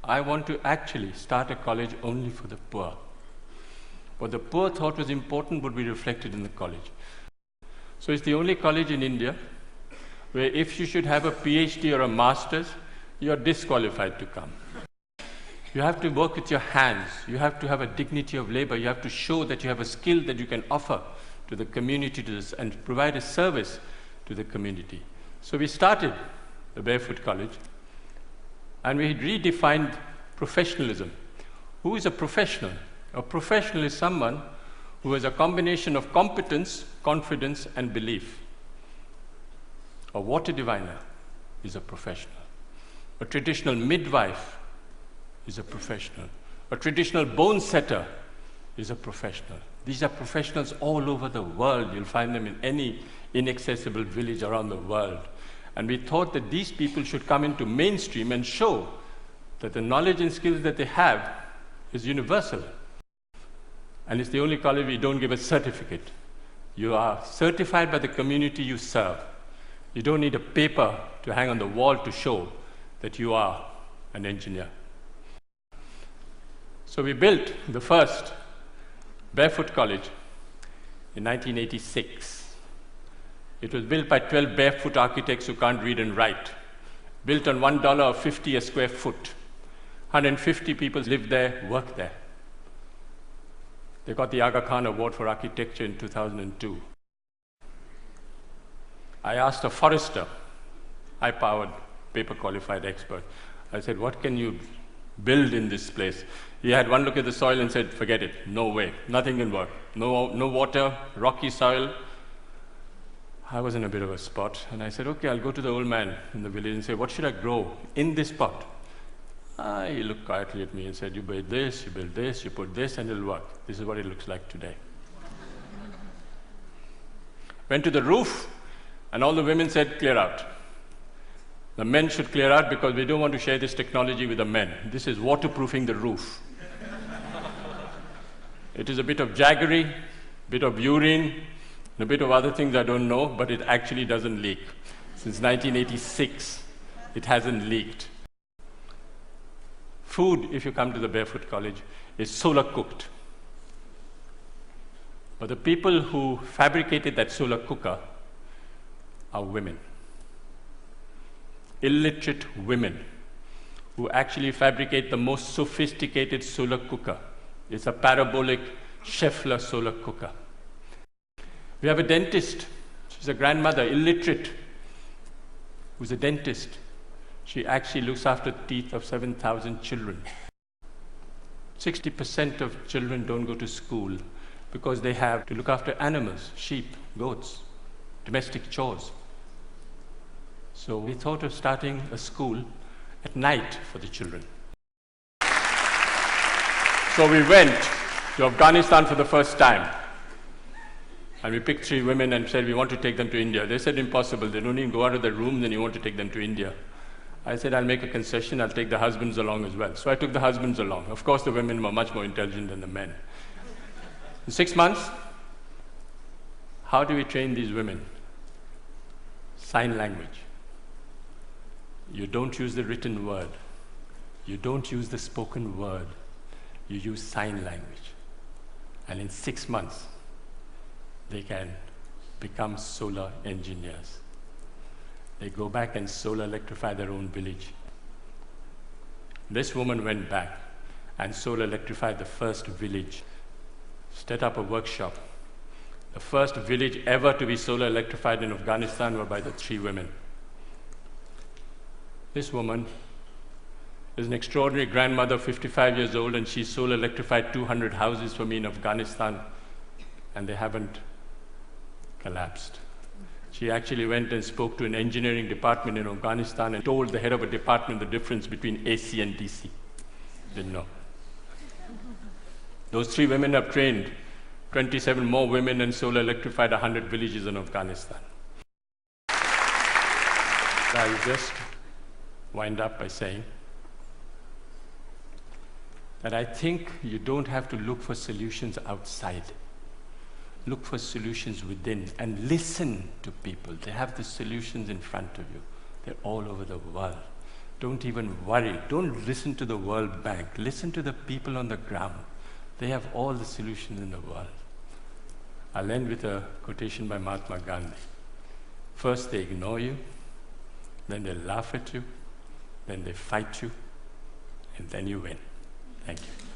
I want to actually start a college only for the poor. What the poor thought was important would be reflected in the college. So it's the only college in India where if you should have a PhD or a master's, you are disqualified to come. You have to work with your hands. You have to have a dignity of labor. You have to show that you have a skill that you can offer to the community and provide a service to the community. So we started the Barefoot College, and we redefined professionalism. Who is a professional? A professional is someone who has a combination of competence, confidence, and belief. A water diviner is a professional. A traditional midwife is a professional. A traditional bone setter is a professional. These are professionals all over the world. You'll find them in any inaccessible village around the world. And we thought that these people should come into mainstream and show that the knowledge and skills that they have is universal. And it's the only college we don't give a certificate. You are certified by the community you serve. You don't need a paper to hang on the wall to show that you are an engineer. So we built the first Barefoot College in 1986. It was built by 12 barefoot architects who can't read and write. Built on $1.50 a square foot. 150 people lived there, worked there. They got the Aga Khan Award for Architecture in 2002. I asked a forester, high-powered, paper-qualified expert. I said, what can you build in this place? He had one look at the soil and said, forget it, no way, nothing can work. No water, rocky soil. I was in a bit of a spot, and I said, okay, I'll go to the old man in the village and say, what should I grow in this pot? He looked quietly at me and said, you build this, you put this, and it'll work. This is what it looks like today. Went to the roof, and all the women said, clear out. The men should clear out because we don't want to share this technology with the men. This is waterproofing the roof. It is a bit of jaggery, a bit of urine, and a bit of other things I don't know, but it actually doesn't leak. Since 1986, it hasn't leaked. Food, if you come to the Barefoot College, is solar cooked. But the people who fabricated that solar cooker are women. Illiterate women who actually fabricate the most sophisticated solar cooker. It's a parabolic Scheffler solar cooker. We have a dentist. She's a grandmother, illiterate, who's a dentist. She actually looks after the teeth of 7,000 children. 60% of children don't go to school because they have to look after animals, sheep, goats, domestic chores. So we thought of starting a school at night for the children. So we went to Afghanistan for the first time. And we picked 3 women and said, we want to take them to India. They said, impossible. They don't even go out of their room, then you want to take them to India. I said, I'll make a concession. I'll take the husbands along as well. So I took the husbands along. Of course, the women were much more intelligent than the men. In 6 months, how do we train these women? Sign language. You don't use the written word. You don't use the spoken word. You use sign language. And in 6 months, they can become solar engineers. They go back and solar electrify their own village. This woman went back and solar electrified the first village, set up a workshop. The first village ever to be solar electrified in Afghanistan were by the 3 women. This woman is an extraordinary grandmother, 55 years old, and she solar electrified 200 houses for me in Afghanistan, and they haven't collapsed. She actually went and spoke to an engineering department in Afghanistan and told the head of a department the difference between AC and DC. Didn't know. Those 3 women have trained 27 more women and solar electrified 100 villages in Afghanistan. I just wind up by saying that I think you don't have to look for solutions outside. Look for solutions within and listen to people. They have the solutions in front of you. They're all over the world. Don't even worry. Don't listen to the World Bank. Listen to the people on the ground. They have all the solutions in the world. I'll end with a quotation by Mahatma Gandhi. First they ignore you, then they laugh at you, then they fight you, and then you win. Thank you.